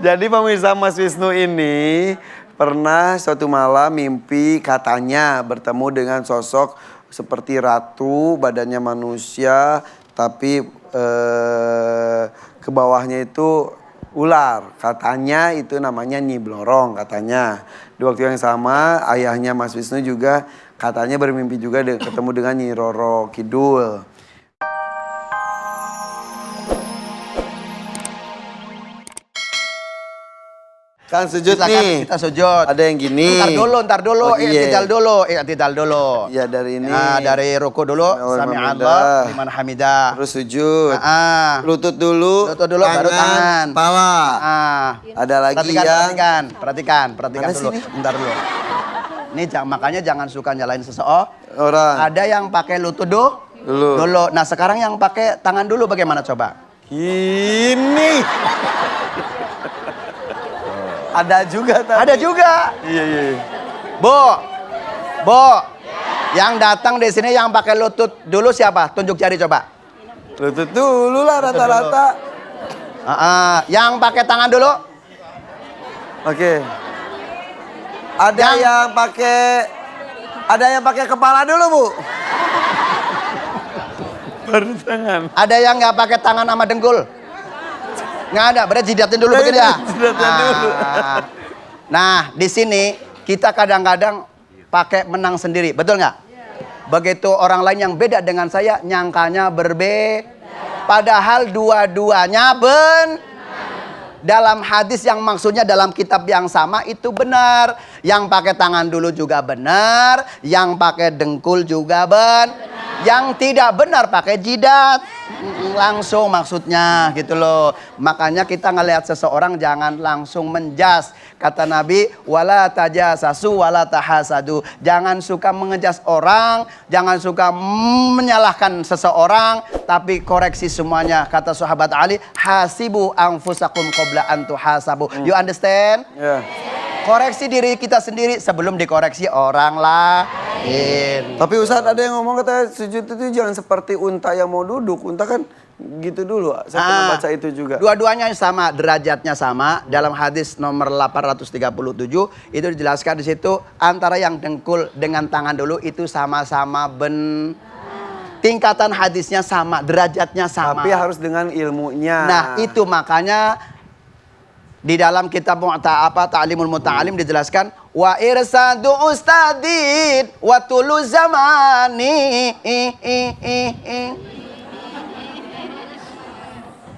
Jadi pemirsa, Mas Wisnu ini pernah suatu malam mimpi katanya bertemu dengan sosok seperti ratu, badannya manusia, tapi ke bawahnya itu ular. Katanya itu namanya Nyi Blorong katanya. Di waktu yang sama ayahnya Mas Wisnu juga katanya bermimpi juga ketemu dengan Nyi Roro Kidul. Kan sujud nih. Kita sujud. Ada yang gini. Ntar dulu. Oh, iya. I'tidal dulu. Ya dari ini. Nah, dari ruku dulu. Sami Allah liman hamidah. Terus sujud. Lutut dulu. Baru tangan. Kepala. Ada lagi Perhatikan dulu. Sini? Bentar dulu. Ini makanya jangan suka nyalain seseorang. Ada yang pakai lutut dulu. Nah, sekarang yang pakai tangan dulu bagaimana coba? Ini. Ada juga tadi. Ada juga. Iya. Bu. Yang datang di sini yang pakai lutut dulu siapa? Tunjuk jari coba. Lutut dulu lah rata-rata. Yang pakai tangan dulu. Oke. Ada yang pakai kepala dulu, Bu. Baru tangan. Ada yang nggak pakai tangan sama dengkul? Nggak ada, berarti jidatin dulu begini ya. Nah, di sini kita kadang-kadang pakai menang sendiri, betul nggak? Begitu orang lain yang beda dengan saya nyangkanya berbeda. Padahal dua-duanya dalam hadis yang maksudnya dalam kitab yang sama itu benar. Yang pakai tangan dulu juga benar, yang pakai dengkul juga benar. Yang tidak benar pakai jidat. Langsung maksudnya gitu loh. Makanya kita ngelihat seseorang jangan langsung menjas. Kata Nabi, wala tajasasu wala tahasadu. Jangan suka mengejas orang, jangan suka menyalahkan seseorang, tapi koreksi semuanya. Kata sahabat Ali, hasibu anfusakum qabla an tuhasabu. You understand? Yeah. Koreksi diri kita sendiri sebelum dikoreksi orang lain. Tapi Ustadz ada yang ngomong katanya sujud itu jangan seperti unta yang mau duduk. Unta kan gitu dulu. Saya pernah baca itu juga. Dua-duanya sama, derajatnya sama. Dalam hadis nomor 837 itu dijelaskan di situ antara yang dengkul dengan tangan dulu itu sama-sama tingkatan hadisnya sama, derajatnya sama. Tapi harus dengan ilmunya. Nah, itu makanya di dalam kitab Ta'limul Muta'alim dijelaskan wa irsadu ustadid wa tulu zamani.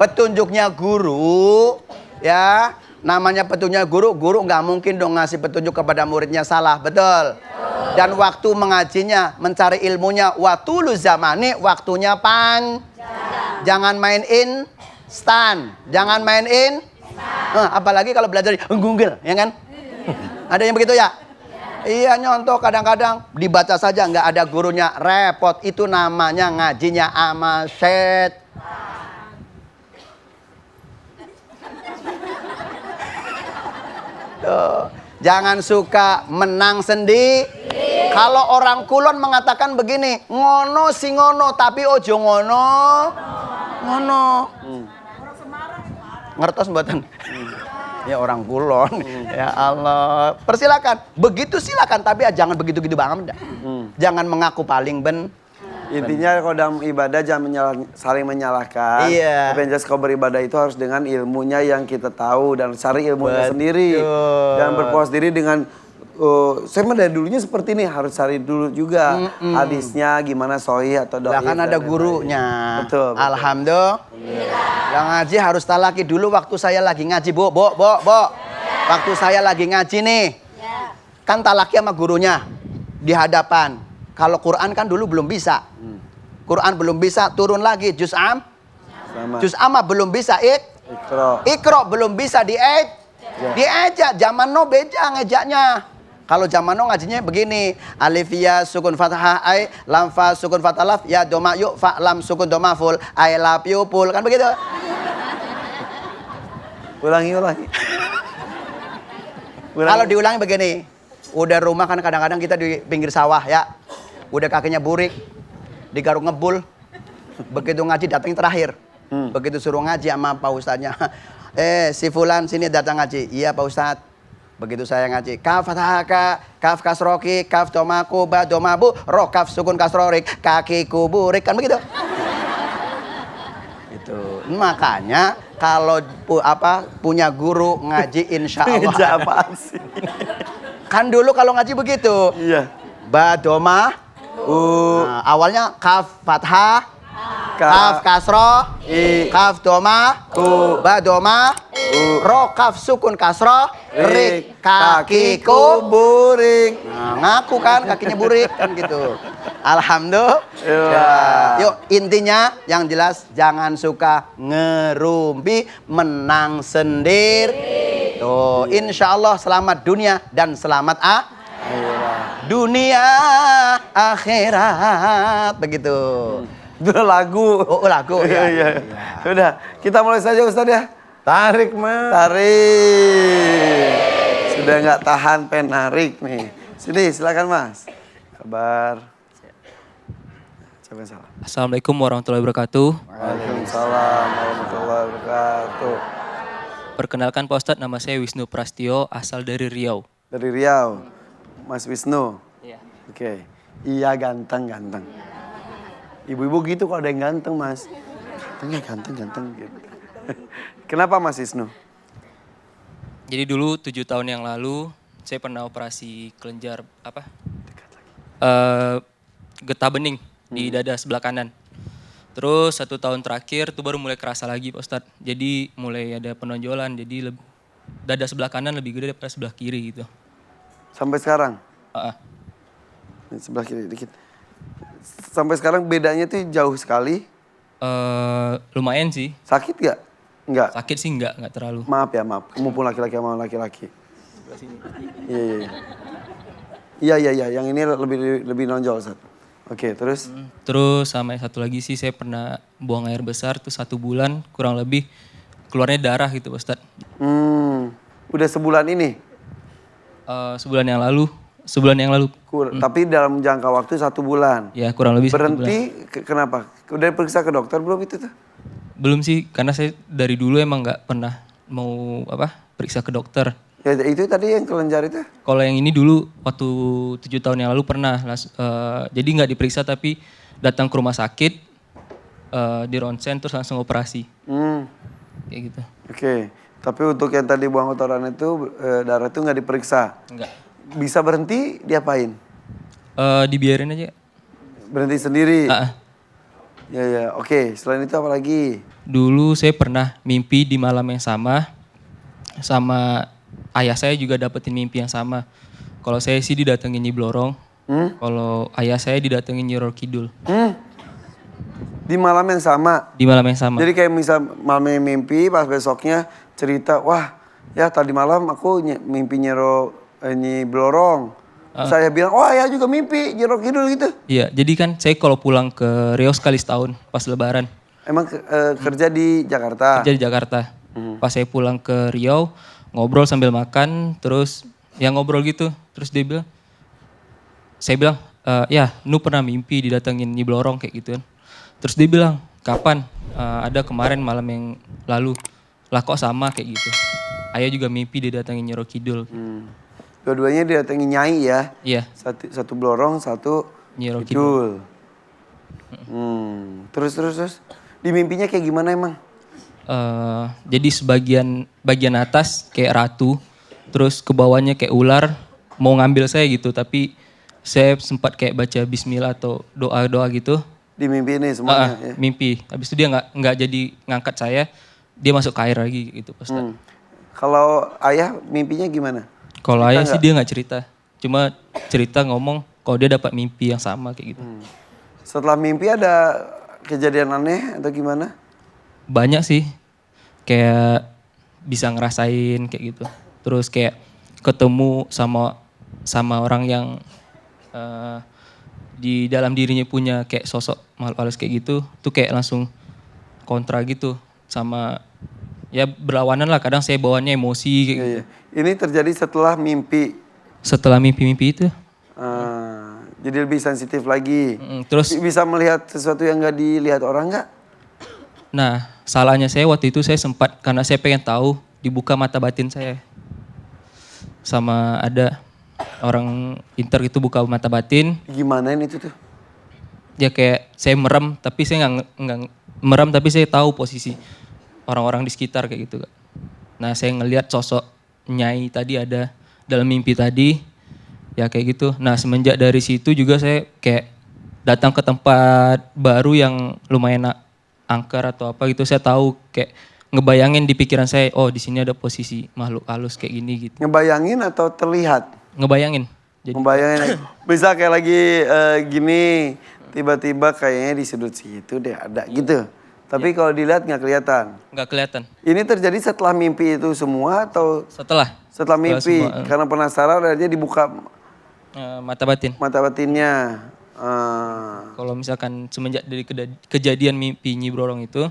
Petunjuknya guru ya, namanya petunjuknya guru nggak mungkin dong ngasih petunjuk kepada muridnya salah, betul? Dan waktu mengajinya, mencari ilmunya wa tulu zamani, waktunya jangan main instan, jangan main apalagi kalau belajar Google, ya kan? Ada yang begitu ya? Iya, nyontoh kadang-kadang dibaca saja nggak ada gurunya, repot. Itu namanya ngajinya ama set. Tuh. Jangan suka menang sendiri. Kalau orang kulon mengatakan begini, ngono si ngono, tapi ojo ngono. Ngertos mboten? Ya orang kulon. Ya Allah. Persilakan. Begitu silakan, tapi jangan begitu-gitu banget. Jangan mengaku paling Intinya kalau dalam ibadah jangan saling menyalahkan. Iya. Tapi yang jelas kalau beribadah itu harus dengan ilmunya yang kita tahu dan cari ilmunya sendiri. Jangan berpuas diri dengan saya mah dari dulunya seperti ini, harus cari dulu juga hadisnya gimana sahih atau dhaif. Kan ada gurunya. Betul. Alhamdulillah. Yang ngaji harus talaki dulu waktu saya lagi ngaji, Bu. Waktu saya lagi ngaji nih. Kan talaki sama gurunya di hadapan. Kalau Quran kan dulu belum bisa. Quran belum bisa, turun lagi juz amma belum bisa Iqra belum bisa diejak. Zaman no beja ngejaknya. Kalau zaman no ngajinya begini, alif ya sukun fathah ai, lam fa sukun fathah laf, ya doma yuk fa lam sukun doma full, I love you full, kan begitu? Ulangi. Kalau diulangi begini, udah rumah kan kadang-kadang kita di pinggir sawah ya, udah kakinya burik, digaruk ngebul, begitu ngaji datang terakhir, begitu suruh ngaji sama Pak Ustadznya, Si Fulan sini datang ngaji. Iya Pak Ustadz. Begitu saya ngaji. Kaf fathah ka, kaf kasroki, kaf domaku, ba domabu, ro kaf sukun kasrorik, kaki kuburik. Kan begitu. Itu. Makanya kalau punya guru ngaji insya Allah. Ngeja apaan sih? Kan dulu kalau ngaji begitu. Iya. Ba doma. Nah, awalnya kaf fathah. Kaf kasro, kaf doma, ba doma, ro kaf sukun kasro, rik kakiku burik. Nah, ngaku kan kakinya burik kan gitu. Alhamdulillah. Yuk intinya yang jelas jangan suka ngerumpi, menang sendiri. Tuh, insya Allah selamat dunia dan selamat dunia akhirat begitu. Itu lagu. Oh, lagu ya. Iya. Udah, kita mulai saja Ustadz ya. Tarik, Mas. Tarik. Sudah nggak tahan pengen narik nih. Sini, silakan Mas. Kabar. Coba salah. Assalamualaikum warahmatullahi wabarakatuh. Waalaikumsalam warahmatullahi wabarakatuh. Perkenalkan Pak Ustadz, nama saya Wisnu Prastio, asal dari Riau. Dari Riau, Mas Wisnu. Iya. Oke. Iya ganteng. Ibu-ibu gitu kalau ada yang ganteng Mas. Ganteng gitu. Kenapa Mas Wisnu? Jadi dulu 7 tahun yang lalu saya pernah operasi kelenjar getah bening di dada sebelah kanan. Terus 1 tahun terakhir tuh baru mulai kerasa lagi Pak Ustadz. Jadi mulai ada penonjolan, jadi dada sebelah kanan lebih gede daripada sebelah kiri gitu. Sampai sekarang? Sebelah kiri dikit. Sampai sekarang bedanya tuh jauh sekali. Lumayan sih. Sakit gak? Enggak. Sakit sih enggak terlalu. Maaf. Mumpung laki-laki sama laki-laki. Iya. Yang ini lebih nonjol, Ustaz. Oke, terus? Terus sama yang satu lagi sih saya pernah buang air besar tuh 1 bulan kurang lebih keluarnya darah gitu Pak Ustadz. Udah sebulan ini? Sebulan yang lalu. Tapi dalam jangka waktu 1 bulan? Ya kurang lebih 1 bulan. Berhenti kenapa? Udah periksa ke dokter belum itu tuh? Belum sih, karena saya dari dulu emang nggak pernah mau periksa ke dokter. Ya itu tadi yang kelenjar itu? Kalau yang ini dulu waktu 7 tahun yang lalu pernah. Jadi nggak diperiksa tapi datang ke rumah sakit, di ronsen terus langsung operasi. Kayak gitu. Oke, tapi untuk yang tadi buang kotoran itu, darah itu nggak diperiksa? Enggak. Bisa berhenti, diapain? Dibiarin aja. Berhenti sendiri? Ya. Oke, selain itu apa lagi? Dulu saya pernah mimpi di malam yang sama ayah saya juga dapetin mimpi yang sama. Kalau saya sih didatengin Nyi Blorong. Kalau ayah saya didatengin Nyi Roro Kidul. Di malam yang sama? Di malam yang sama. Jadi kayak misal malamnya mimpi, pas besoknya cerita, wah ya tadi malam aku mimpi Nyi Blorong. Saya bilang, oh ayah juga mimpi Nyi Roro Kidul gitu. Iya, jadi kan saya kalau pulang ke Riau sekali setahun pas lebaran. Emang kerja di Jakarta? Kerja di Jakarta. Pas saya pulang ke Riau, ngobrol sambil makan, terus ya ngobrol gitu. Terus saya bilang, ya Nu pernah mimpi didatengin Nyi Blorong kayak gitu kan. Terus dia bilang, kapan? Ada kemarin malam yang lalu. Lah kok sama kayak gitu. Ayah juga mimpi didatengin Nyi Roro Kidul. Dua-duanya didatengin Nyai ya? Iya. Satu Blorong, satu Nyi Roro Kidul. Terus. Di mimpinya kayak gimana emang? Jadi bagian atas kayak ratu, terus ke bawahnya kayak ular, mau ngambil saya gitu, tapi saya sempat kayak baca bismillah atau doa-doa gitu. Di mimpi ini semuanya? Ya? Mimpi, habis itu dia nggak jadi ngangkat saya, dia masuk ke air lagi gitu Pak Ustadz. Kalau ayah mimpinya gimana? Kalau ayah sih dia nggak cerita, cuma cerita ngomong kalau dia dapat mimpi yang sama kayak gitu. Setelah mimpi ada kejadian aneh atau gimana? Banyak sih, kayak bisa ngerasain kayak gitu. Terus kayak ketemu sama orang yang di dalam dirinya punya kayak sosok makhluk halus kayak gitu, tuh kayak langsung kontra gitu sama ya berlawanan lah. Kadang saya bawaannya emosi kayak gitu. Ini terjadi setelah mimpi? Setelah mimpi-mimpi itu. Jadi lebih sensitif lagi. Terus bisa melihat sesuatu yang nggak dilihat orang nggak? Nah, salahnya saya waktu itu saya sempat, karena saya pengen tahu, dibuka mata batin saya. Sama ada orang inter itu buka mata batin. Gimana ini itu tuh? Ya kayak saya merem, tapi saya nggak merem, tapi saya tahu posisi orang-orang di sekitar kayak gitu, Kak. Nah, saya ngelihat sosok Nyai tadi ada dalam mimpi tadi, ya kayak gitu. Nah, semenjak dari situ juga saya kayak datang ke tempat baru yang lumayan angker atau apa gitu, saya tahu kayak ngebayangin di pikiran saya, oh di sini ada posisi makhluk halus kayak gini gitu. Ngebayangin atau terlihat? Ngebayangin. Jadi Ngebayangin. Bisa kayak lagi gini, tiba-tiba kayaknya di sudut situ deh ada gitu. Tapi kalau dilihat nggak kelihatan. nggak kelihatan. Ini terjadi setelah mimpi itu semua atau setelah mimpi? semua, Karena penasaran akhirnya dibuka mata batin. mata batinnya. Kalau misalkan semenjak dari kejadian mimpi Nyi Blorong itu,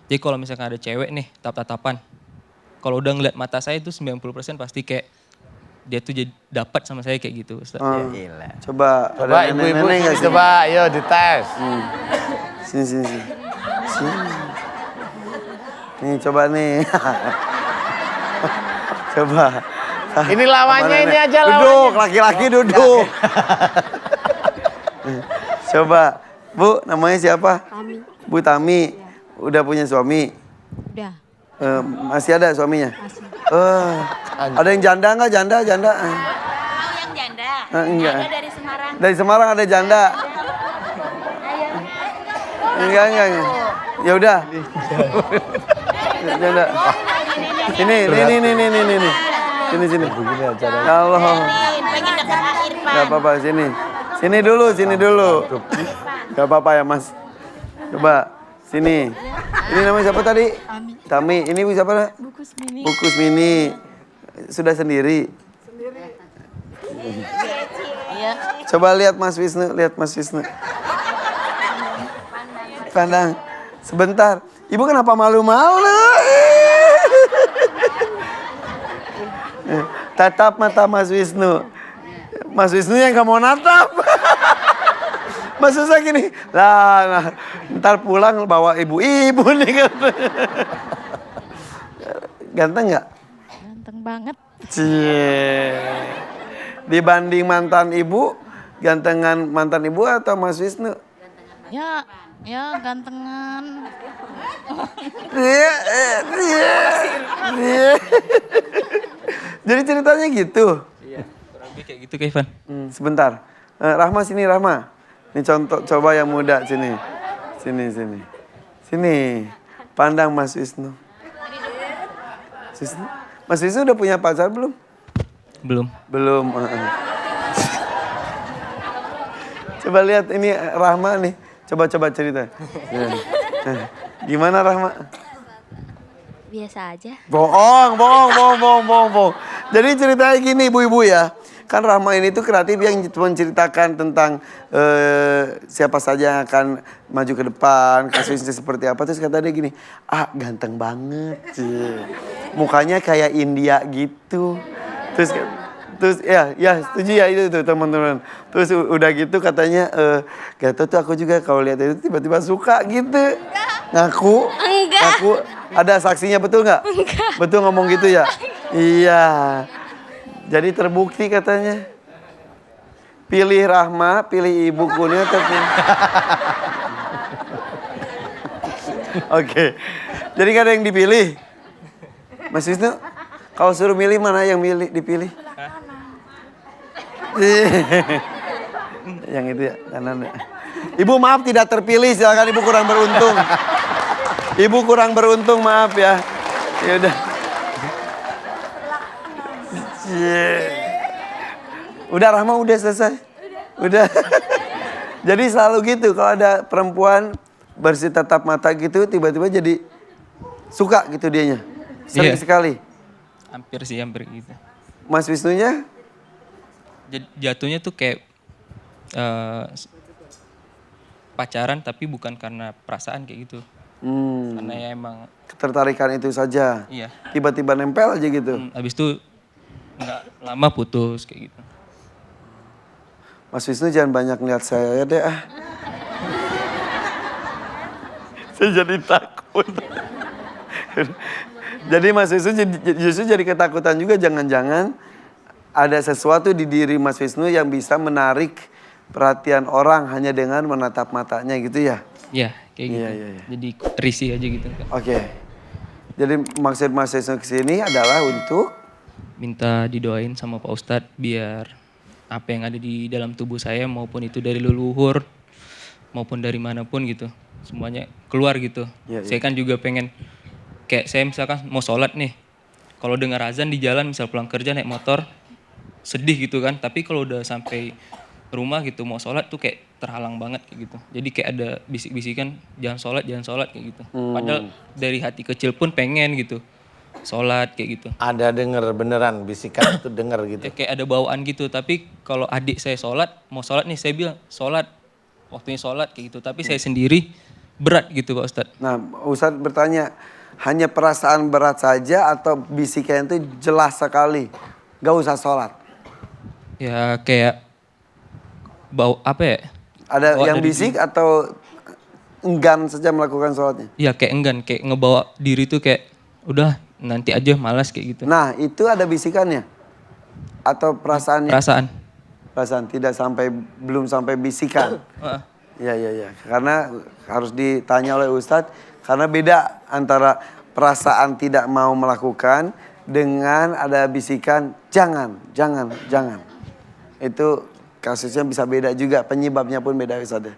jadi kalau misalkan ada cewek nih tatap-tatapan, kalau udah ngeliat mata saya itu 90% pasti kayak dia tuh jadi dapat sama saya kayak gitu, Ustaz. Gila. Coba Coba ada ibu-ibu nenek-nenek nggak sih? coba ayo dites. Sini, sini, sini. Sini. Nih, coba nih. Coba. Ini lawannya Apa ini nenek? aja Duduk, lawannya. laki-laki duduk. Coba, Bu, namanya siapa? Tami. Bu Tami. Udah punya suami? Udah. Masih ada suaminya? Masih. Ada yang janda nggak? Janda? Tahu yang janda? Enggak. Ada dari Semarang. Dari Semarang ada janda? Enggak. Ya udah. Janda. Sini. Sini. Begini acaranya. Ya Allah. Pengen dekat Irfan. Gak apa-apa, sini. Sini dulu. Gak apa-apa ya, Mas. Coba, sini. Ini namanya siapa tadi? Tami. Ini Bu siapa? Bukus mini. Bukus Mini. Sudah sendiri? Iya. Coba lihat Mas Wisnu. Pandang. Sebentar. Ibu kenapa malu-malu? Tatap mata Mas Wisnu. Mas Wisnu yang gak mau natap. Mas susah gini. Lah, ntar pulang bawa ibu-ibu nih kan. Ganteng nggak? Ganteng banget. Cie. Dibanding mantan ibu, gantengan mantan ibu atau Mas Wisnu? Ya gantengan. Iya. Jadi ceritanya gitu. Iya, kurang lebih kayak gitu, Kak Ivan. Sebentar. Rahma sini, Rahma. Ini contoh, coba yang muda sini. Sini. Pandang Mas Wisnu. Mas Wisnu udah punya pacar belum? Belum. Belum. Coba lihat ini Rahma nih. Coba cerita. Gimana Rahma? Biasa aja. Bohong. Jadi ceritanya gini ibu-ibu ya. Kan Rahma ini tuh kreatif yang menceritakan tentang siapa saja yang akan maju ke depan, kasusnya seperti apa. Terus kata dia gini, ganteng banget. Mukanya kayak India gitu. Terus ya setuju ya itu tuh teman-teman. Terus udah gitu katanya gak tau tuh aku juga kalau lihat itu tiba-tiba suka gitu. Ngaku. Ada saksinya betul nggak? Betul ngomong gitu ya? Iya. Jadi terbukti katanya. Pilih Rahma, pilih ibu kunya tapi. Oke. Jadi gak ada yang dipilih. Mas Wisnu, kalau suruh milih mana yang dipilih? Yang itu ya, kanan ya. Ibu maaf tidak terpilih, silakan ibu kurang beruntung. Ibu kurang beruntung, maaf ya. Ya udah. Udah Rahma udah selesai. Udah. Jadi selalu gitu kalau ada perempuan bersih tatap mata gitu tiba-tiba jadi suka gitu dianya. Sering sekali. Hampir gitu. Mas Wisnunya? Jatuhnya tuh kayak pacaran tapi bukan karena perasaan kayak gitu. Karena ya emang Ketertarikan itu saja. iya. Tiba-tiba nempel aja gitu. Habis itu nggak lama putus kayak gitu. Mas Wisnu jangan banyak lihat saya deh Saya jadi takut. Jadi Mas Wisnu justru jadi ketakutan juga, jangan-jangan ada sesuatu di diri Mas Wisnu yang bisa menarik perhatian orang hanya dengan menatap matanya gitu ya? Ya, kayak gitu. Iya, iya, iya. Jadi risih aja gitu. Oke. Jadi maksud Mas Wisnu kesini adalah untuk Minta didoain sama Pak Ustadz biar apa yang ada di dalam tubuh saya maupun itu dari leluhur maupun dari manapun gitu. Semuanya keluar gitu. Iya, iya. Saya kan juga pengen kayak saya misalkan mau sholat nih. Kalau dengar azan di jalan misal pulang kerja naik motor sedih gitu kan. Tapi kalau udah sampai rumah gitu mau sholat tuh kayak terhalang banget kayak gitu. Jadi kayak ada bisik-bisikan jangan sholat kayak gitu. Padahal dari hati kecil pun pengen gitu sholat kayak gitu. Ada denger beneran bisikan itu denger gitu. Ya, kayak ada bawaan gitu. Tapi kalau adik saya sholat mau sholat nih saya bilang sholat waktunya sholat kayak gitu. Tapi saya sendiri berat gitu Pak Ustadz. Nah, Ustadz bertanya, hanya perasaan berat saja atau bisikan itu jelas sekali? Gak usah sholat. Ya kayak bau apa ya? Ada Bawa yang dari bisik atau enggan saja melakukan sholatnya? Iya kayak enggan, kayak ngebawa diri tuh kayak udah nanti aja malas kayak gitu. Nah, itu ada bisikannya? Atau perasaannya? Perasaan. Perasaan tidak sampai, belum sampai bisikan. Heeh. Iya. Karena harus ditanya oleh Ustadz, karena beda antara perasaan tidak mau melakukan dengan ada bisikan jangan. Itu kasusnya bisa beda juga, penyebabnya pun beda Ustadz.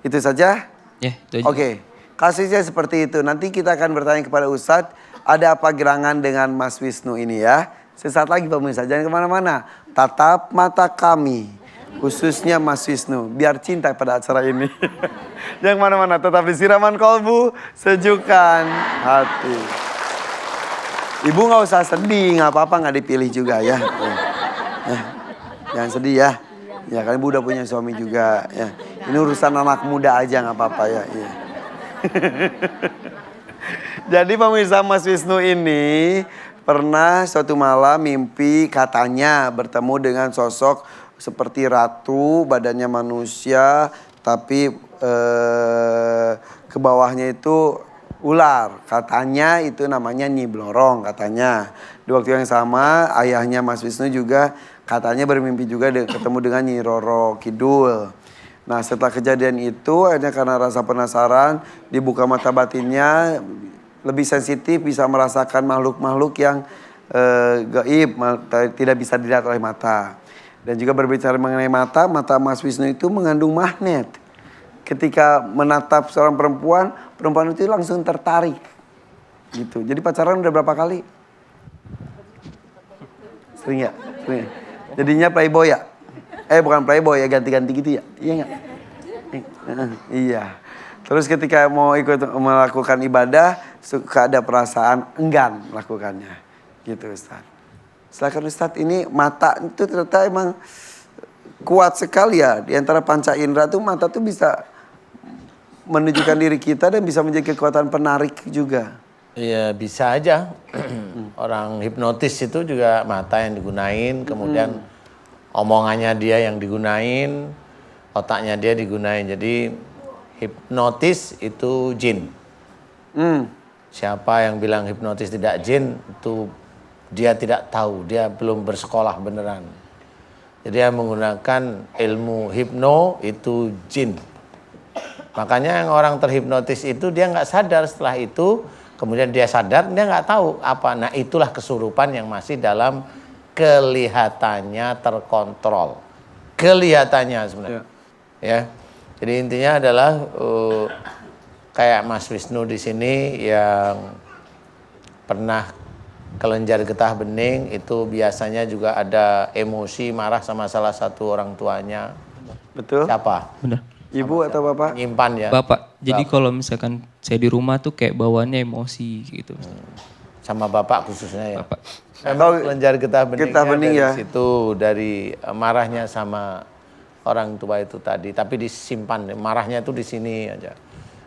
Itu saja? Ya, itu aja. Oke, kasusnya seperti itu. Nanti kita akan bertanya kepada Ustadz, ada apa gerangan dengan Mas Wisnu ini ya. Sesaat lagi pemirsa, jangan kemana-mana. Tatap mata kami, khususnya Mas Wisnu, biar cinta pada acara ini. Jangan kemana-mana, tetap di Siraman Kolbu, sejukan hati. Ibu nggak usah sedih, nggak apa-apa, nggak dipilih juga ya. Jangan sedih ya. Ya kan ibu udah punya suami juga ya. Ini urusan anak muda aja nggak apa-apa ya. Iya. Jadi pemirsa, Mas Wisnu ini pernah suatu malam mimpi katanya bertemu dengan sosok seperti ratu, badannya manusia, tapi ke bawahnya itu ular. Katanya itu namanya Nyi Blorong katanya. Di waktu yang sama ayahnya Mas Wisnu juga katanya bermimpi juga ketemu dengan Nyi Roro Kidul. Nah setelah kejadian itu akhirnya karena rasa penasaran dibuka mata batinnya, lebih sensitif bisa merasakan makhluk-makhluk yang gaib, tidak bisa dilihat oleh mata. Dan juga berbicara mengenai mata Mas Wisnu itu mengandung magnet. Ketika menatap seorang perempuan, perempuan itu langsung tertarik. Gitu. Jadi pacaran udah berapa kali? Sering ya? Sering ya? Jadinya playboy ya? Bukan playboy ya, ganti-ganti gitu ya? Iya nggak? Iya. Terus ketika mau ikut melakukan ibadah, suka ada perasaan enggan melakukannya. Gitu Ustaz. Silakan Ustaz, ini mata itu ternyata emang kuat sekali ya. Di antara panca indera tuh mata tuh bisa menunjukkan diri kita dan bisa menjadi kekuatan penarik juga. Iya bisa aja. Orang hipnotis itu juga mata yang digunain, kemudian omongannya dia yang digunain, otaknya dia digunain. Jadi hipnotis itu jin. Siapa yang bilang hipnotis tidak jin, itu dia tidak tahu, dia belum bersekolah beneran. Jadi dia menggunakan ilmu hipno itu jin. Makanya yang orang terhipnotis itu dia nggak sadar, setelah itu kemudian dia sadar, dia nggak tahu apa. Nah itulah kesurupan yang masih dalam kelihatannya terkontrol. Kelihatannya sebenarnya. Ya. Jadi intinya adalah kayak Mas Wisnu di sini yang pernah kelenjar getah bening itu biasanya juga ada emosi marah sama salah satu orang tuanya. Betul? Benar. Siapa? Ibu atau bapak? Nyimpan ya. Bapak. Jadi kalau misalkan saya di rumah tuh kayak bawaannya emosi gitu. Sama bapak khususnya ya. Bapak. Memang kelenjar getah bening dari ya. situ, dari marahnya sama orang tua itu tadi, tapi disimpan, marahnya itu di sini aja.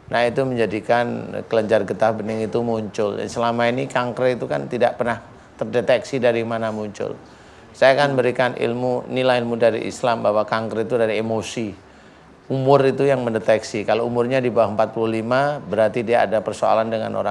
Nah itu menjadikan kelenjar getah bening itu muncul. Selama ini kanker itu kan tidak pernah terdeteksi dari mana muncul. Saya akan berikan nilai ilmu dari Islam bahwa kanker itu dari emosi. umur itu yang mendeteksi. Kalau umurnya di bawah 45 berarti dia ada persoalan dengan orang